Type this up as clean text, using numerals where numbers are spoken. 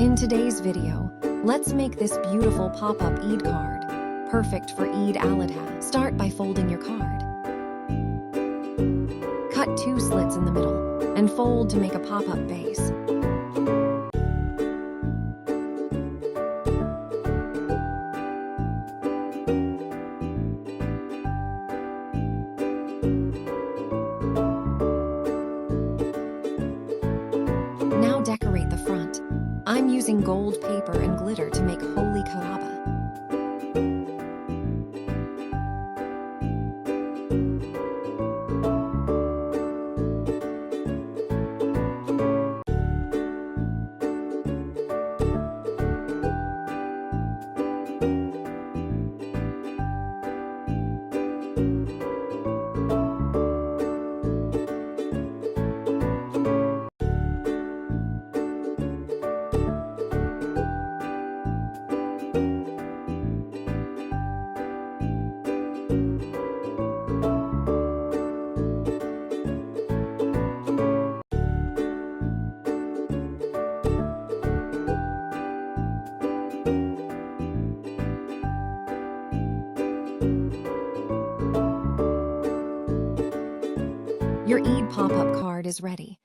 In today's video, let's make this beautiful pop-up Eid card, perfect for Eid al-Adha. Start by folding your card. Cut 2 slits in the middle and fold to make a pop-up base. Now decorate the front. I'm using gold paper and glitter to make holy Kaaba. Your Eid pop-up card is ready.